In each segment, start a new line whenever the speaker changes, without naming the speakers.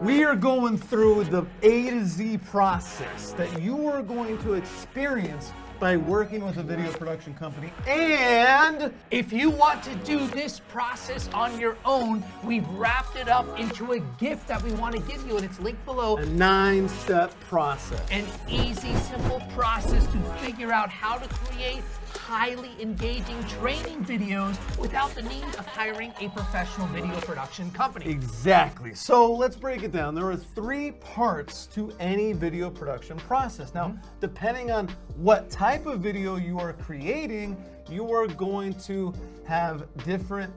We are going through the A to Z process that you are going to experience by working with a video production company. And
if you want to do this process on your own, we've wrapped it up into a gift that we want to give you, and it's linked below.
a 9-step process.
An easy, simple process to figure out how to create highly engaging training videos without the need of hiring a professional video production company.
Exactly. So let's break it down. There are 3 parts to any video production process. Now, depending on what type of video you are creating, you are going to have different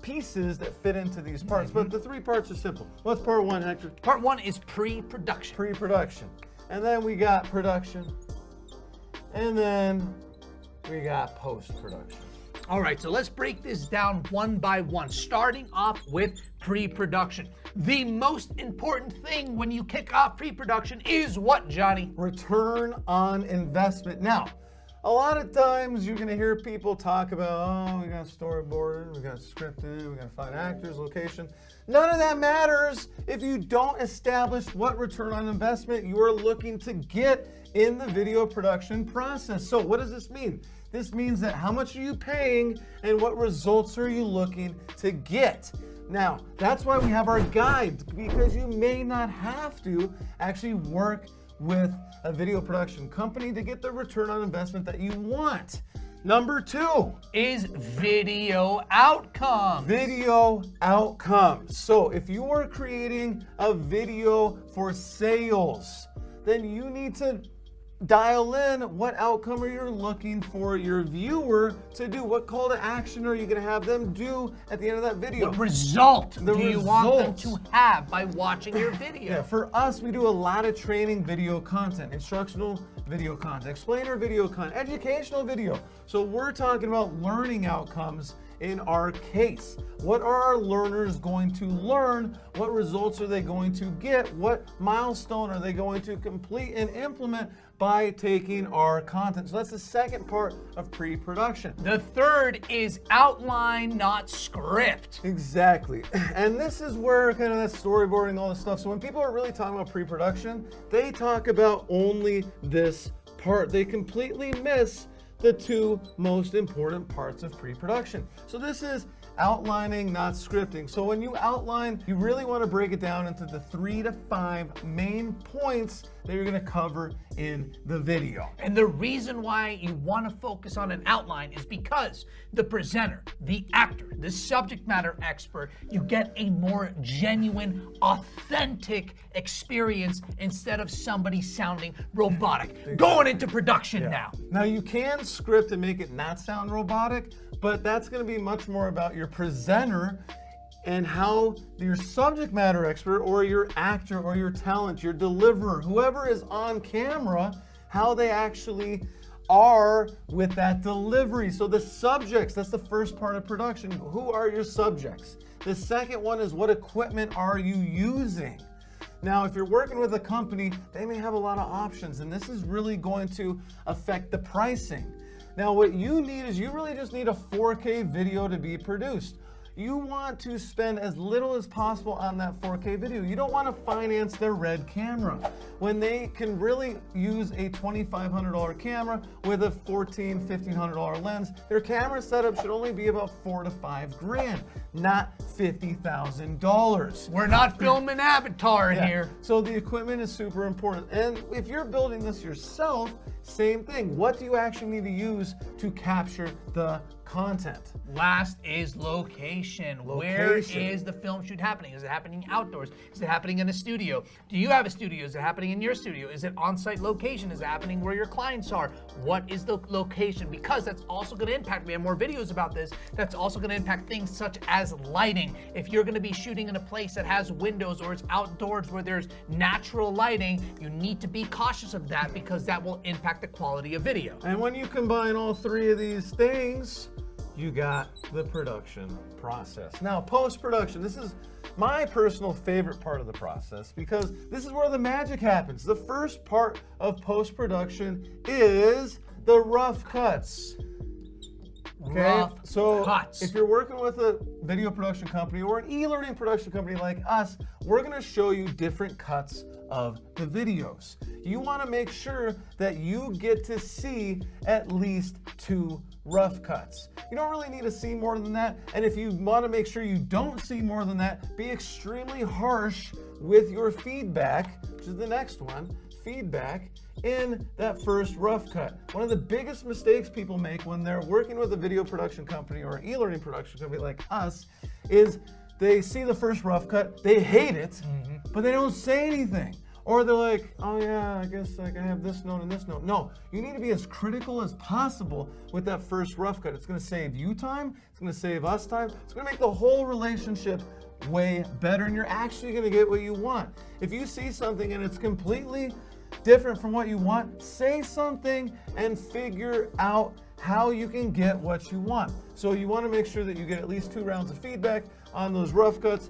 pieces that fit into these parts. But the 3 parts are simple. What's part 1, Hector?
Part 1 is pre-production.
Pre-production. And then we got production. And then we got post-production.
All right, so let's break this down one by one, starting off with pre-production. The most important thing when you kick off pre-production is what, Johnny?
Return on investment. Now, a lot of times you're gonna hear people talk about, oh, we got storyboarded, we got scripted, we gotta find actors, location. None of that matters if you don't establish what return on investment you are looking to get in the video production process. So what does this mean? This means that how much are you paying and what results are you looking to get? Now, that's why we have our guide, because you may not have to actually work with a video production company to get the return on investment that you want. Number 2
is video outcomes.
Video outcomes. So if you are creating a video for sales, then you need to dial in what outcome are you looking for your viewer to do. What call to action are you going to have them do at the end of that video?
What result do you want them to have by watching your video?
Yeah, for us, we do a lot of training video content, instructional video content, explainer video content, educational video. So we're talking about learning outcomes in our case. What are our learners going to learn? What results are they going to get? What milestone are they going to complete and implement by taking our content? So that's the second part of pre-production.
The third is outline, not script.
Exactly. And this is where kind of that storyboarding, all this stuff. So when people are really talking about pre-production, they talk about only this part. They completely miss the 2 most important parts of pre-production. So this is outlining, not scripting. So when you outline, you really want to break it down into the 3 to 5 main points that you're going to cover in the video.
And the reason why you want to focus on an outline is because the presenter, the actor, the subject matter expert, you get a more genuine, authentic experience instead of somebody sounding robotic. Exactly. Going into production now.
Now you can script and make it not sound robotic, but that's going to be much more about your presenter and how your subject matter expert or your actor or your talent, your deliverer, whoever is on camera, how they actually are with that delivery. So the subjects, that's the first part of production. Who are your subjects? The second one is what equipment are you using? Now, if you're working with a company, they may have a lot of options, and this is really going to affect the pricing. Now, what you need is you really just need a 4K video to be produced. You want to spend as little as possible on that 4K video. You don't want to finance their red camera when they can really use a $2,500 camera with a $1,400, $1,500 lens. Their camera setup should only be about $4,000 to $5,000, not $50,000.
We're not filming Avatar in here.
So the equipment is super important. And if you're building this yourself, same thing. What do you actually need to use to capture the content?
Last is location. Where is the film shoot happening? Is it happening outdoors? Is it happening in a studio? Do you have a studio? Is it happening in your studio? Is it on-site location? Is it happening where your clients are? What is the location? Because that's also going to impact, we have more videos about this, that's also going to impact things such as lighting. If you're going to be shooting in a place that has windows or it's outdoors where there's natural lighting, you need to be cautious of that because that will impact the quality of video.
And when you combine all 3 of these things, you got the production process. Now, post-production, this is my personal favorite part of the process because this is where the magic happens. The first part of post-production is the rough cuts. Okay,
rough
so
cuts.
if you're working with a video production company or an e-learning production company like us, we're gonna show you different cuts of the videos. You wanna make sure that you get to see at least 2 rough cuts. You don't really need to see more than that, and if you wanna make sure you don't see more than that, be extremely harsh with your feedback, which is the next one, feedback, in that first rough cut. One of the biggest mistakes people make when they're working with a video production company or an e-learning production company like us is they see the first rough cut, they hate it, but they don't say anything. Or they're like, oh yeah, I guess like I have this note and this note. No, you need to be as critical as possible with that first rough cut. It's gonna save you time, it's gonna save us time, it's gonna make the whole relationship way better, and you're actually gonna get what you want. If you see something and it's completely different from what you want, say something and figure out how you can get what you want. So you want to make sure that you get at least 2 rounds of feedback on those rough cuts.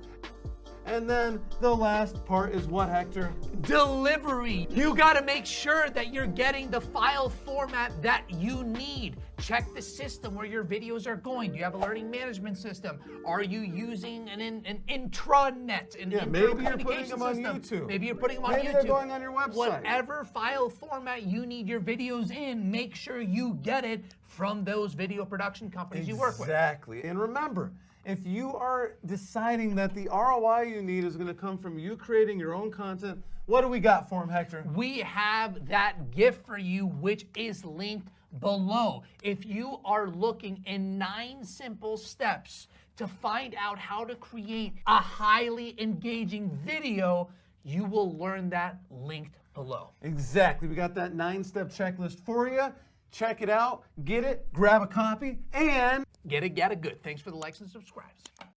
And then the last part is what, Hector?
Delivery. You got to make sure that you're getting the file format that you need. Check the system where your videos are going. Do you have a learning management system? Are you using an intranet?
Maybe you're putting them on YouTube.
Maybe you're putting them on YouTube.
Maybe they're going on your website.
Whatever file format you need your videos in, make sure you get it from those video production companies you work with.
Exactly. And remember, if you are deciding that the ROI you need is going to come from you creating your own content, what do we got for them, Hector?
We have that gift for you, which is linked below. If you are looking in 9 simple steps to find out how to create a highly engaging video, you will learn that linked below.
Exactly. We got that 9-step checklist for you. Check it out, get it, grab a copy, and
get it good. Thanks for the likes and subscribes.